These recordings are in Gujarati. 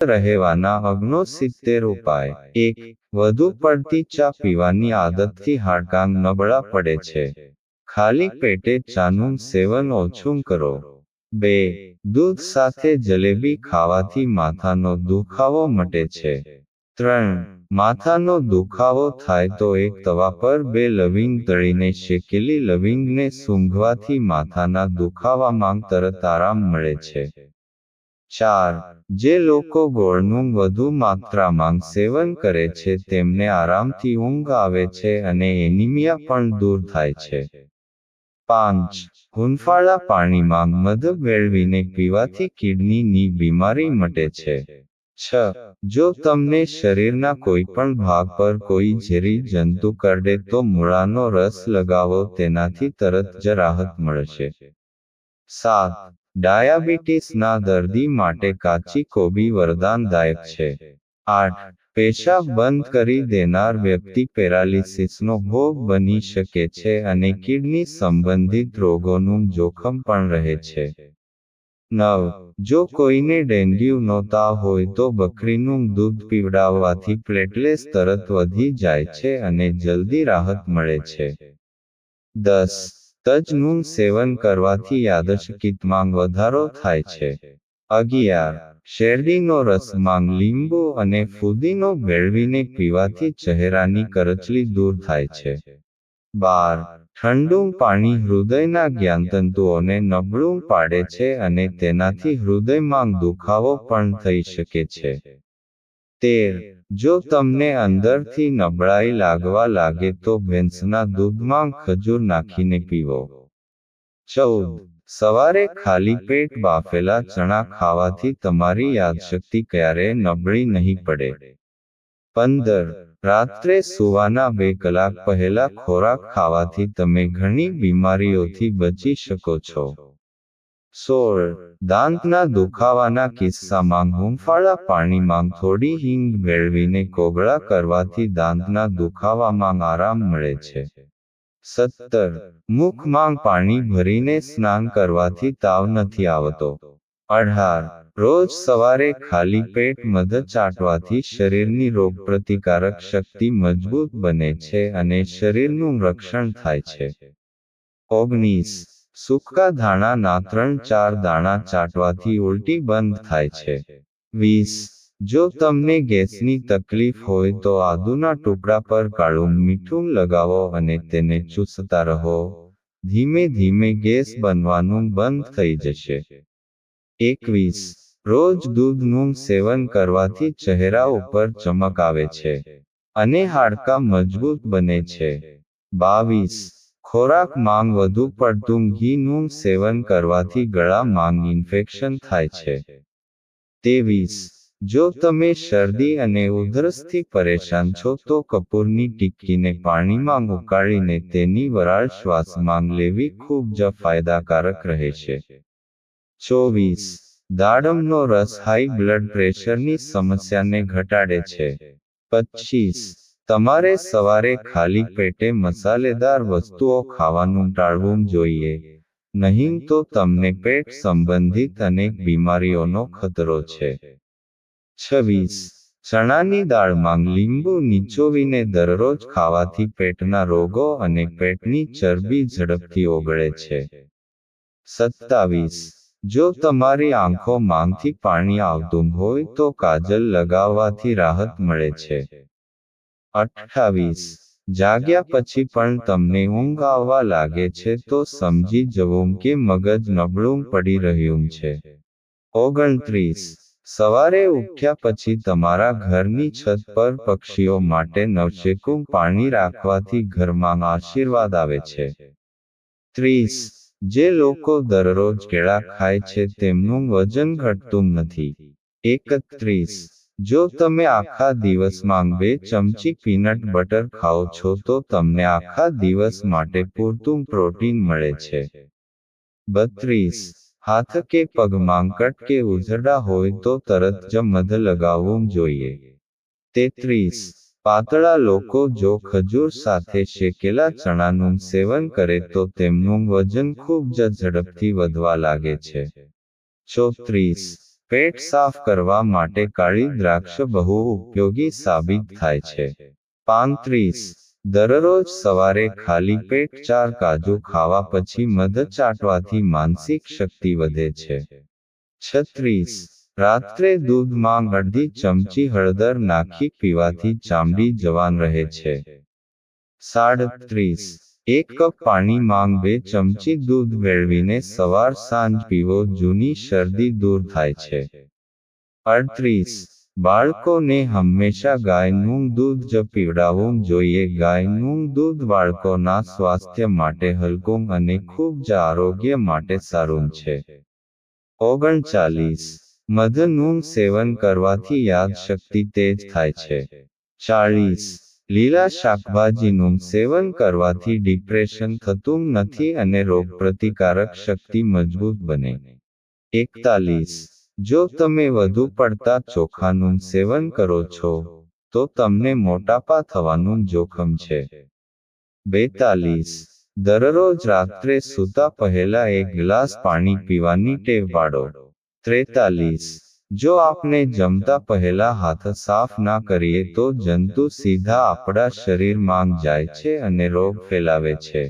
રહેવાના 69 ઉપાય 1. વધુ પડતી ચા પીવાની આદતથી હાડકાં નબળા પડે છે. ખાલી પેટે ચાનું સેવન ઓછું કરો. 2. દૂધ સાથે જલેબી ખાવાથી માથાનો દુખાવો મટે છે. 3. માથાનો દુખાવો થાય તો એક તવા પર 2 લવિંગ તળીને શેકેલી લવિંગને સૂંઘવાથી માથાના દુખાવામાં તરત આરામ મળે છે. 4. જે લોકો ગોળનું વધુ માત્રામાં સેવન કરે છે તેમને આરામથી ઊંઘ આવે છે અને એનિમિયા પણ દૂર થાય છે. 5. હૂંફાળા પાણીમાં મધ ભેળવીને પીવાથી કિડનીની બીમારી મટે છે. 6. જો તમને શરીરના કોઈપણ ભાગ પર કોઈ ઝેરી જંતુ કરડે તો મૂળાનો રસ લગાવો, તેનાથી તરત જ રાહત મળશે. 7. ડાયાબિટીસના દર્દી માટે કાચી કોબી વરદાનદાયક છે. 8. પેશાબ બંધ કરી દેનાર વ્યક્તિ પેરાલિસિસનો ભોગ બની શકે છે અને કિડની સંબંધિત રોગોનું જોખમ પણ રહે છે. 9. જો કોઈને ડેન્ગ્યુનો તાવ હોય તો બકરીનું દૂધ પીવડાવવાથી પ્લેટલેસ તરત વધી જાય છે અને જલ્દી રાહત મળે છે. 10. તજનું સેવન કરવાથી યાદશક્તિમાં વધારો થાય છે. 11. શેરડીનો રસમાં લીંબુ અને ફુદીનો ભેળવીને પીવાથી ચહેરાની કરચલી દૂર થાય છે. 12. ઠંડુ પાણી હૃદયના જ્ઞાનતંતુઓને નબળું પાડે છે અને તેનાથી હૃદયમાં દુખાવો પણ થઈ શકે છે. 13. જો તમને અંદરથી નબળાઈ લાગવા લાગે તો ભેંસના દૂધમાં ખજૂર નાખીને પીવો. 14. સવારે ખાલી પેટ બાફેલા ચણા ખાવાથી તમારી યાદશક્તિ ક્યારેય નબળી નહીં પડે. 15. રાત્રે સૂવાના 2 કલાક પહેલા ખોરાક ખાવાથી તમે ઘણી બીમારીઓથી બચી શકો છો. 16. દાંતના દુખાવાના કિસ્સામાં હૂંફાળા પાણીમાં થોડી હિંગ ભેળવીને કોગળા કરવાથી દાંતના દુખાવામાં આરામ મળે છે. 17. મુખમાં પાણી ભરીને સ્નાન કરવાથી તાવ નથી આવતો. 18. રોજ સવારે ખાલી પેટ મધ ચાટવાથી શરીરની રોગપ્રતિકારક શક્તિ મજબૂત બને છે અને શરીરનું રક્ષણ થાય છે. 19. સૂકા ધાણાના 3-4 દાણા ચાટવાથી ઉલટી બંધ થાય છે. 20. જો તમને ગેસની તકલીફ હોય તો આદુના ટુકડા પર કાળું મીઠું લગાવો અને તેને ચૂસતા રહો. ધીમે ધીમે ગેસ બનવાનું બંધ થઈ જશે. 21. રોજ દૂધનું સેવન કરવાથી ચહેરા ઉપર ચમક આવે છે અને હાડકાં મજબૂત બને છે. 22. ખોરાકમાં વધુ પડતું ઘીનું સેવન કરવાથી ગળામાં ઇન્ફેક્શન થાય છે. 23. જો તમે શરદી અને ઉધરસથી પરેશાન છો તો કપૂરની ટિક્કીને પાણીમાં ઉકાળીને તેની વરાળ શ્વાસમાં લેવી ખૂબ જ ફાયદાકારક રહેશે. 24. દાડમનો રસ હાઈ બ્લડ પ્રેશરની સમસ્યાને ઘટાડે છે. 25. તમારે સવારે ખાલી પેટે મસાલેદાર વસ્તુઓ ખાવાનું ટાળવું જોઈએ, નહીં તો તમને પેટ સંબંધિત અનેક બીમારીઓનો ખતરો છે. 26. ચણાની દાળમાં લીંબુ નીચોવીને દરરોજ ખાવાથી પેટના રોગો અને પેટની ચરબી ઝડપથી ઓગળે છે. 27. જો તમારી આંખોમાંથી પાણી આવતું હોય તો કાજલ લગાવવાથી રાહત મળે છે. 28. જાગ્યા પછી પણ તમને ઊંઘ આવવા લાગે છે તો સમજી જવું કે મગજ નબળું પડી રહ્યું છે. 29. સવારે ઉઠ્યા પછી તમારા ઘરની છત પર પક્ષીઓ માટે નવશેકું પાણી રાખવાથી ઘરમાં આશીર્વાદ આવે છે. 30. જે લોકો દરરોજ કેળા ખાય છે તેમનું વજન ઘટતું નથી. 31. જો તમે આખા દિવસમાં 2 ચમચી પીનટ બટર ખાઓ છો તો તમને આખા દિવસ માટે પૂરતું પ્રોટીન મળે છે. 32. હાથ કે પગમાં કટ કે ઉઝરડા હોય તો તરત જ મધ લગાવવું જોઈએ. 33. પાતળા લોકો જો ખજૂર સાથે શેકેલા ચણાનું સેવન કરે તો તેમનું વજન ખૂબ જ ઝડપથી વધવા લાગે છે. 34. પેટ સાફ કરવા માટે કાળી દ્રાક્ષ બહુ ઉપયોગી સાબિત થાય છે. 35. દરરોજ સવારે ખાલી પેટ 4 કાજુ ખાવા પછી મધ ચાટવાથી માનસિક શક્તિ વધે છે. 36. રાત્રે દૂધમાં અડધી ચમચી હળદર નાખી પીવાથી ચામડી જવાન રહે છે. 37. 1 કપ પાણીમાં 2 ચમચી દૂધ ભેળવીને સવાર સાંજ પીવો જૂની શરદી દૂર થાય છે. 38. બાળકોને હંમેશા ગાયનું દૂધ જ પીવડાવવું જોઈએ. ગાયનું દૂધ બાળકોના સ્વાસ્થ્ય માટે હલકું અને ખૂબ જ આરોગ્ય માટે સારું છે. 39. મધનું સેવન કરવાથી યાદશક્તિ તેજ થાય છે. 40. લીલા શાકભાજીનું સેવન કરવાથી ડિપ્રેશન થતું નથી અને રોગપ્રતિકારક શક્તિ મજબૂત બને. 41. જો તમે વધુ પડતા ચોખાનું સેવન કરો છો, તો તમને મોટાપા થવાનું જોખમ છે. 42. દરરોજ રાત્રે સૂતા પહેલા 1 ગ્લાસ પાણી પીવાની ટેવ પાડો. 43. જો આપણે જમતા પહેલા હાથ સાફ ના કરીએ તો જંતુ સીધા આપણા શરીરમાં જાય છે અને રોગ ફેલાવે છે.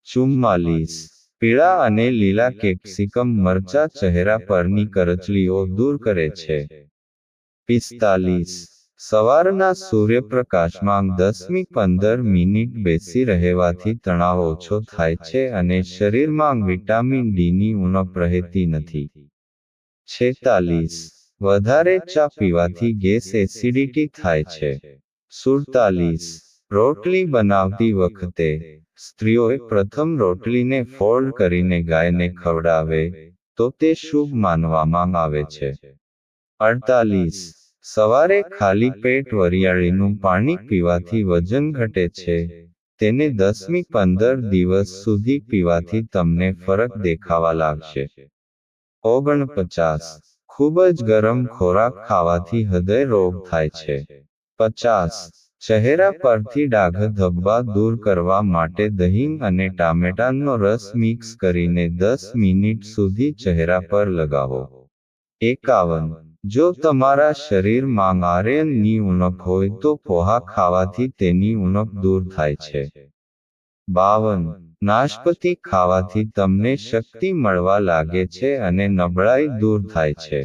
44. પીળા અને લીલા કેપ્સિકમ મરચાં ચહેરા પરની કરચલીઓ દૂર કરે છે. 45. સવારના સૂર્યપ્રકાશમાં 10 થી 15 મિનિટ બેસી રહેવાથી તણાવ ઓછો થાય છે અને શરીરમાં વિટામિન ડીની ઉણપ રહેતી નથી. 46. વધારે ચા પીવાથી ગેસ એસિડિટી થાય છે. 47. રોટલી બનાવતી વખતે, સ્ત્રીઓએ પ્રથમ રોટલીને ફોલ્ડ કરીને ગાયને ખવડાવે, તો તે શુભ માનવામાં આવે છે. 48. સવારે ખાલી પેટ વરિયાળીનું પાણી પીવાથી વજન ઘટે છે. તેને 10 થી 15 દિવસ સુધી પીવાથી તમને ફરક દેખાવા લાગશે. 49. ખૂબ જ ગરમ ખોરાક ખાવાથી હૃદય રોગ થાય છે. 50. ચહેરા પરથી ડાઘ ધબ્બા દૂર કરવા માટે દહીં અને ટામેટાનો રસ મિક્સ કરીને 10 મિનિટ સુધી ચહેરા પર લગાવો. 51. જો તમારા શરીરમાં આયર્નની ઉણપ હોય તો પોહા ખાવાથી તેની ઉણપ દૂર થાય છે. 52. નાશપતી ખાવાથી તમને શક્તિ મળવા લાગે છે અને નબળાઈ દૂર થાય છે.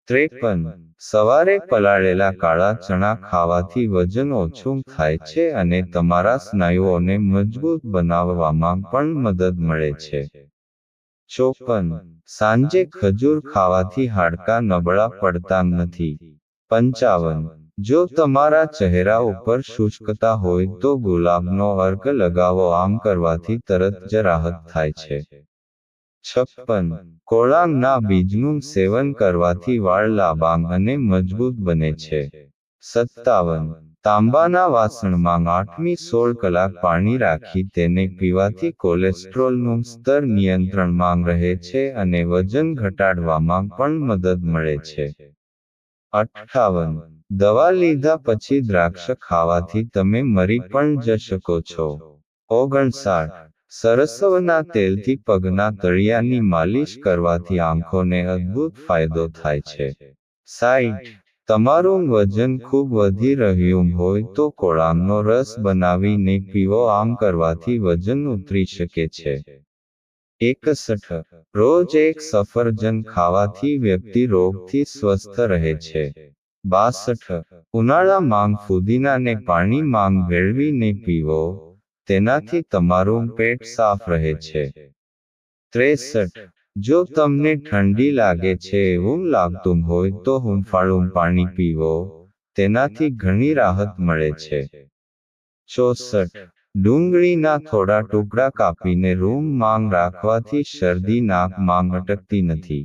53. સવારે પલાળેલા કાળા ચણા ખાવાથી વજન ઓછું થાય છે અને તમારા સ્નાયુઓને મજબૂત બનાવવામાં પણ મદદ મળે છે. 54. સાંજે ખજૂર ખાવાથી હાડકાં નબળા પડતા નથી. 55. જો તમારા ચહેરા ઉપર શુષ્કતા હોય તો ગુલાબનો અર્ક લગાવો. આમ કરવાથી તરત જ રાહત થાય છે. 56. કોળાંગના બીજનું સેવન કરવાથી વાળ લાંબા અને મજબૂત બને છે. 57. તાંબાના વાસણમાં 8 થી 16 કલાક પાણી રાખી તેને પીવાથી કોલેસ્ટ્રોલનું સ્તર નિયંત્રણમાં રહે છે અને વજન ઘટાડવામાં પણ મદદ મળે છે. 58. દવા લીધા પછી દ્રાક્ષ ખાવાથી તમે મરી પણ જ શકો છો. 59. સરસવના તેલથી પગના તળિયાની માલિશ કરવાથી આંખોને અદ્ભુત ફાયદો થાય છે. 60. તમારું વજન ખૂબ વધી રહ્યું હોય તો કોળાંગનો રસ બનાવીને પીવો. આમ કરવાથી વજન ઉતરી શકે છે. 61. રોજ 1 સફરજન ખાવાથી વ્યક્તિ રોગથી સ્વસ્થ રહે છે. 62. ઉનાળામાં ફુદીનાને પાણીમાં ભેળવીને પીવો. તેનાથી તમારું પેટ સાફ રહે છે. 63. જો તમને ઠંડી લાગે છે એવું લાગતું હોય તો હૂંફાળું પાણી પીવો. તેનાથી ઘણી રાહત મળે છે. 64. ડુંગળીના થોડા ટુકડા કાપીને રૂમમાં રાખવાથી શરદી નાકમાં અટકતી નથી.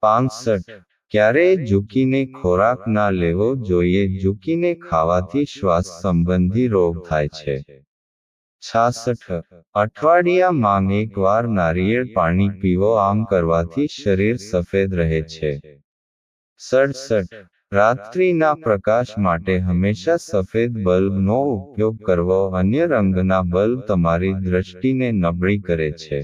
65. ક્યારેય ઝૂકીને ખોરાક ના લેવો જોઈએ. ઝૂકીને ખાવાથી શ્વાસ સંબંધી રોગ થાય છે. 66. અઠવાડિયામાં 1 વાર નારિયેળ પાણી પીવો. આમ કરવાથી શરીર સફેદ રહે છે. 67. રાત્રિના પ્રકાશ માટે હંમેશા સફેદ બલ્બનો ઉપયોગ કરવો. અન્ય રંગના બલ્બ તમારી દ્રષ્ટિને નબળી કરે છે.